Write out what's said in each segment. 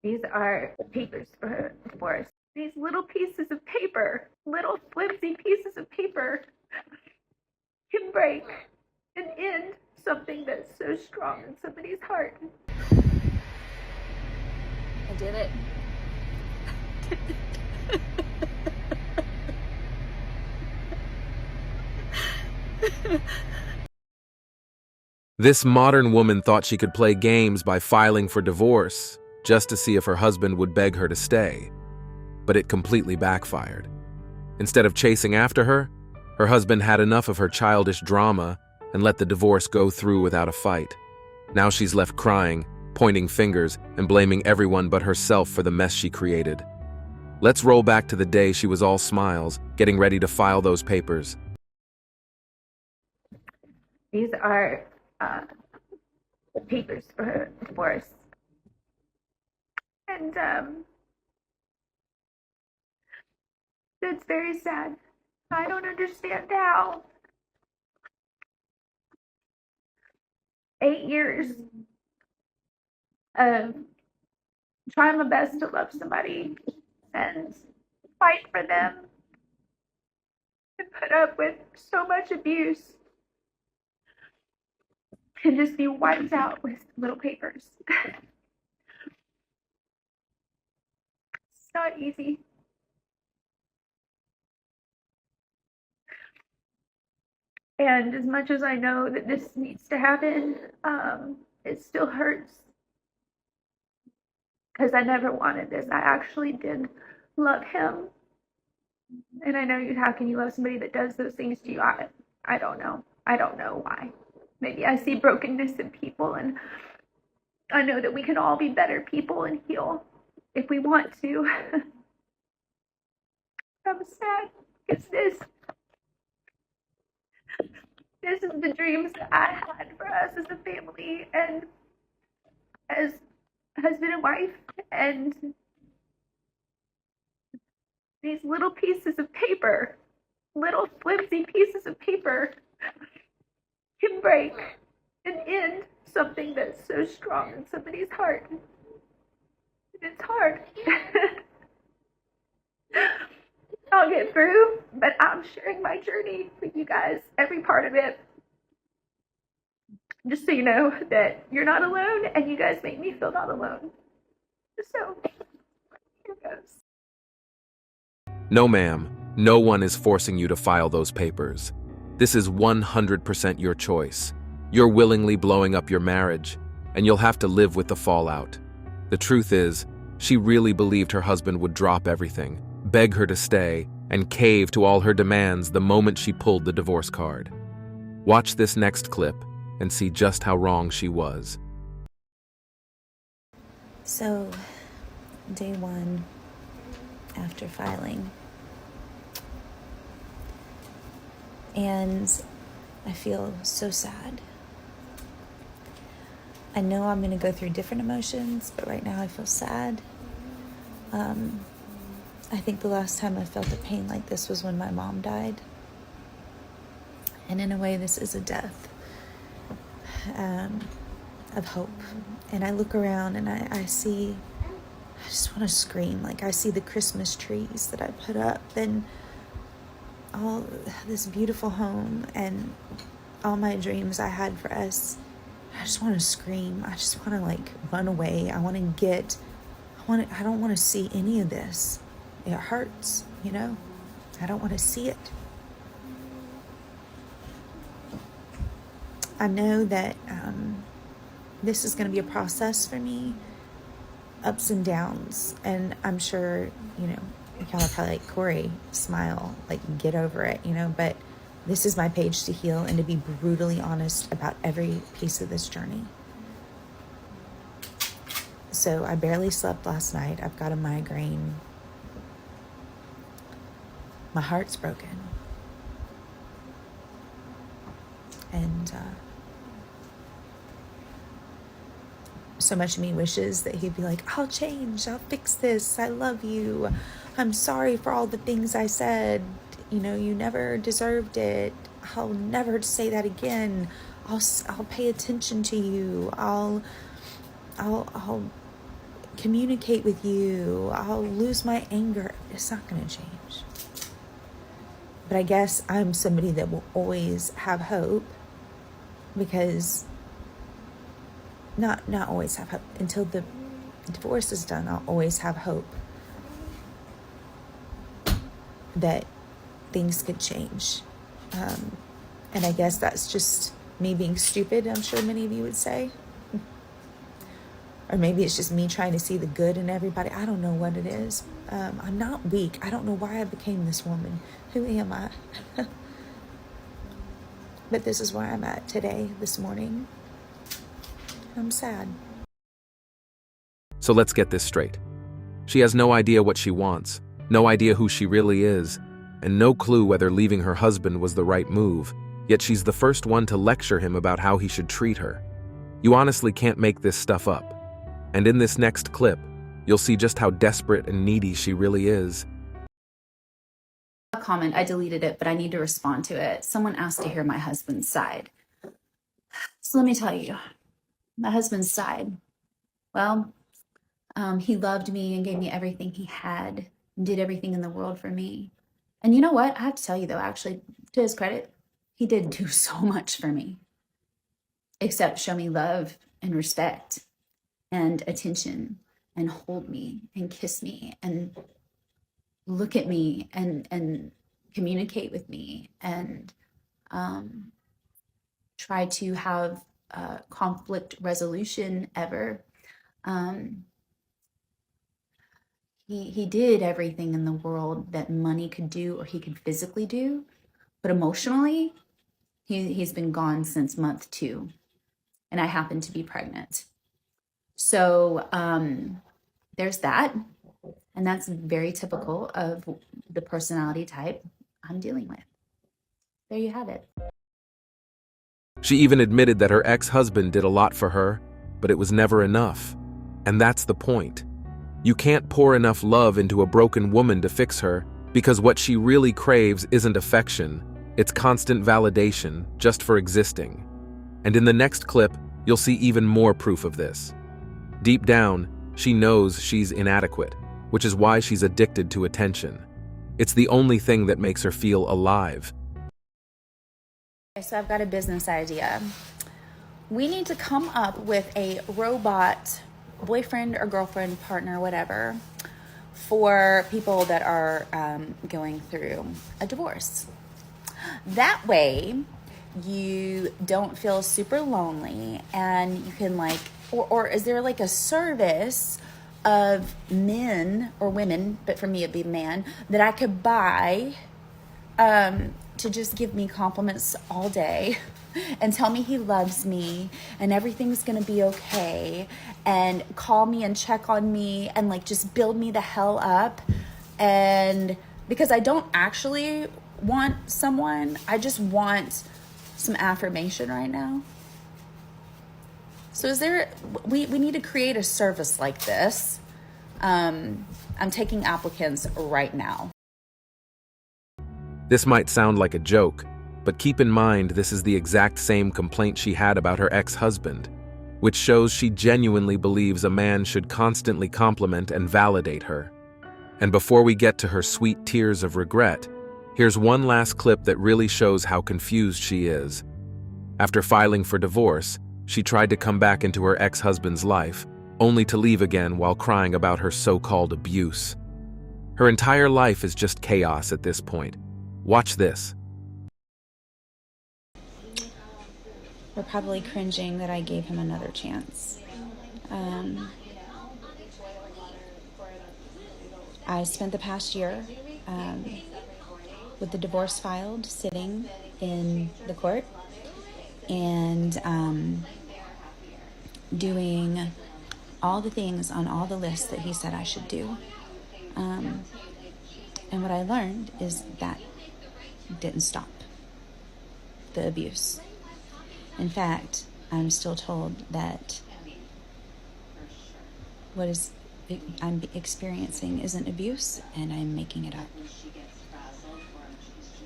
These are papers for divorce. These little pieces of paper, little flimsy pieces of paper, can break and end something that's so strong in somebody's heart. I did it. This modern woman thought she could play games by filing for divorce just to see if her husband would beg her to stay. But it completely backfired. Instead of chasing after her, her husband had enough of her childish drama and let the divorce go through without a fight. Now she's left crying, pointing fingers, and blaming everyone but herself for the mess she created. Let's roll back to the day she was all smiles, getting ready to file those papers. These are papers for divorce. And it's very sad. I don't understand how 8 years of trying my best to love somebody and fight for them and put up with so much abuse can just be wiped out with little papers. It's not easy. And as much as I know that this needs to happen, it still hurts because I never wanted this. I actually did love him. And I know how can you love somebody that does those things to you? I don't know. I don't know why. Maybe I see brokenness in people, and I know that we can all be better people and heal if we want to. I'm sad because this is the dreams that I had for us as a family and as husband and wife, and these little pieces of paper, little flimsy pieces of paper, can break and end something that's so strong in somebody's heart. It's hard. I'll get through, but I'm sharing my journey with you guys, every part of it. Just so you know that you're not alone, and you guys make me feel not alone. So, here goes. No, ma'am. No one is forcing you to file those papers. This is 100% your choice. You're willingly blowing up your marriage, and you'll have to live with the fallout. The truth is, she really believed her husband would drop everything, beg her to stay, and cave to all her demands the moment she pulled the divorce card. Watch this next clip and see just how wrong she was. So, day one after filing. And I feel so sad. I know I'm going to go through different emotions, but right now I feel sad. I think the last time I felt a pain like this was when my mom died. And in a way, this is a death of hope. And I look around and I just want to scream. Like, I see the Christmas trees that I put up and all this beautiful home and all my dreams I had for us. I just want to scream. I just want to run away. I don't want to see any of this. It hurts, I don't want to see it. I know that this is going to be a process for me, ups and downs, and I'm sure, y'all are probably like, Corey, smile, get over it, but this is my page to heal and to be brutally honest about every piece of this journey. So I barely slept last night. I've got a migraine. My heart's broken. And so much of me wishes that he'd be like, I'll change, I'll fix this, I love you, I'm sorry for all the things I said, you never deserved it, I'll never say that again, I'll pay attention to you, I'll communicate with you. I'll lose my anger. It's not going to change. But I guess I'm somebody that will always have hope, because not always have hope. Until the divorce is done, I'll always have hope that things could change. And I guess that's just me being stupid, I'm sure many of you would say. Or maybe it's just me trying to see the good in everybody. I don't know what it is. I'm not weak. I don't know why I became this woman. Who am I? But this is where I'm at today, this morning. I'm sad. So let's get this straight. She has no idea what she wants, no idea who she really is, and no clue whether leaving her husband was the right move, yet she's the first one to lecture him about how he should treat her. You honestly can't make this stuff up. And in this next clip, you'll see just how desperate and needy she really is. A comment, I deleted it, but I need to respond to it. Someone asked to hear my husband's side. So let me tell you, my husband's side. Well, he loved me and gave me everything he had, and did everything in the world for me. And you know what? I have to tell you though, actually, to his credit, he did do so much for me, except show me love and respect and attention and hold me and kiss me and look at me and communicate with me and try to have conflict resolution ever. He did everything in the world that money could do or he could physically do, but emotionally, he's been gone since month 2, and I happen to be pregnant. So there's that, and that's very typical of the personality type I'm dealing with. There you have it. She even admitted that her ex-husband did a lot for her, but it was never enough. And that's the point. You can't pour enough love into a broken woman to fix her, because what she really craves isn't affection, it's constant validation just for existing. And in the next clip, you'll see even more proof of this. Deep down, she knows she's inadequate, which is why she's addicted to attention. It's the only thing that makes her feel alive. So I've got a business idea. We need to come up with a robot boyfriend or girlfriend, partner, whatever, for people that are going through a divorce. That way, you don't feel super lonely, and you can or is there like a service of men or women, but for me it'd be man, that I could buy to just give me compliments all day and tell me he loves me and everything's gonna be okay, and call me and check on me and just build me the hell up. And because I don't actually want someone, I just want some affirmation right now. So we need to create a service like this. I'm taking applicants right now. This might sound like a joke, but keep in mind this is the exact same complaint she had about her ex-husband, which shows she genuinely believes a man should constantly compliment and validate her. And before we get to her sweet tears of regret, here's one last clip that really shows how confused she is. After filing for divorce, she tried to come back into her ex-husband's life, only to leave again while crying about her so-called abuse. Her entire life is just chaos at this point. Watch this. We're probably cringing that I gave him another chance. I spent the past year with the divorce filed, sitting in the court, and doing all the things on all the lists that he said I should do. And what I learned is that didn't stop the abuse. In fact, I'm still told that what I'm experiencing isn't abuse, and I'm making it up.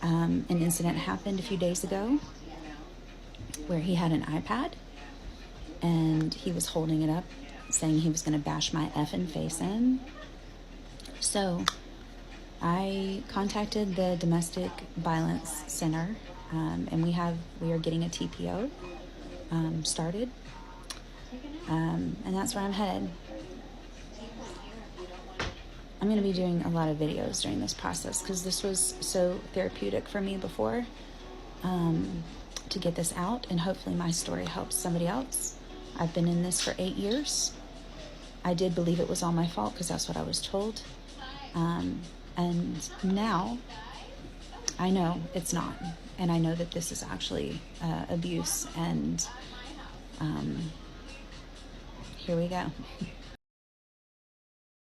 An incident happened a few days ago where he had an iPad and he was holding it up saying he was going to bash my effing face in. So I contacted the Domestic Violence Center, and we are getting a TPO started, and that's where I'm headed. I'm going to be doing a lot of videos during this process because this was so therapeutic for me before, to get this out, and hopefully my story helps somebody else. I've been in this for 8 years. I did believe it was all my fault because that's what I was told. And now I know it's not. And I know that this is actually abuse. And here we go.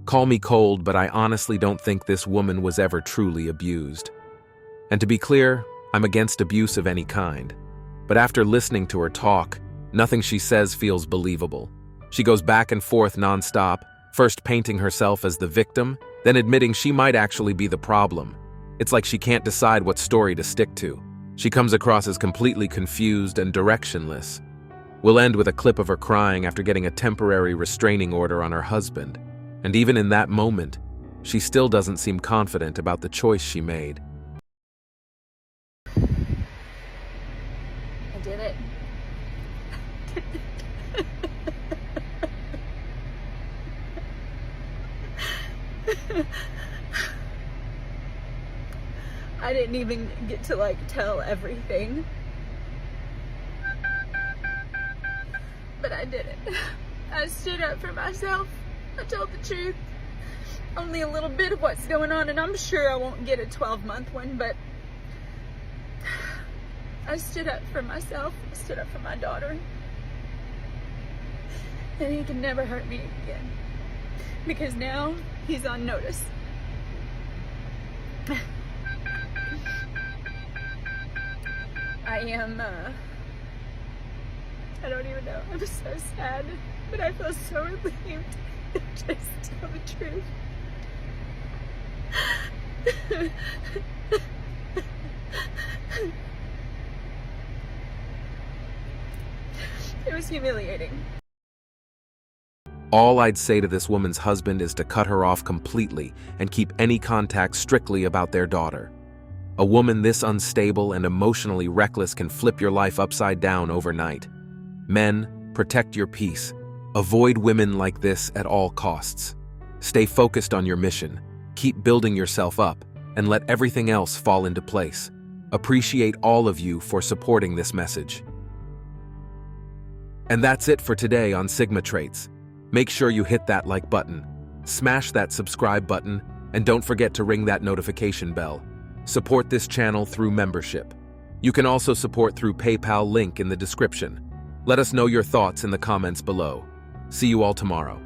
Call me cold, but I honestly don't think this woman was ever truly abused. And to be clear, I'm against abuse of any kind. But after listening to her talk, nothing she says feels believable. She goes back and forth nonstop, first painting herself as the victim, then admitting she might actually be the problem. It's like she can't decide what story to stick to. She comes across as completely confused and directionless. We'll end with a clip of her crying after getting a temporary restraining order on her husband. And even in that moment, she still doesn't seem confident about the choice she made. I did it. I didn't even get to tell everything, but I did it. I stood up for myself. I told the truth. Only a little bit of what's going on, and I'm sure I won't get a 12-month one, but I stood up for myself. I stood up for my daughter. And he can never hurt me again, because now he's on notice. I don't even know. I'm so sad, but I feel so relieved to just tell the truth. It was humiliating. All I'd say to this woman's husband is to cut her off completely and keep any contact strictly about their daughter. A woman this unstable and emotionally reckless can flip your life upside down overnight. Men, protect your peace. Avoid women like this at all costs. Stay focused on your mission. Keep building yourself up and let everything else fall into place. Appreciate all of you for supporting this message. And that's it for today on Sigma Traits. Make sure you hit that like button, smash that subscribe button, and don't forget to ring that notification bell. Support this channel through membership. You can also support through PayPal, link in the description. Let us know your thoughts in the comments below. See you all tomorrow.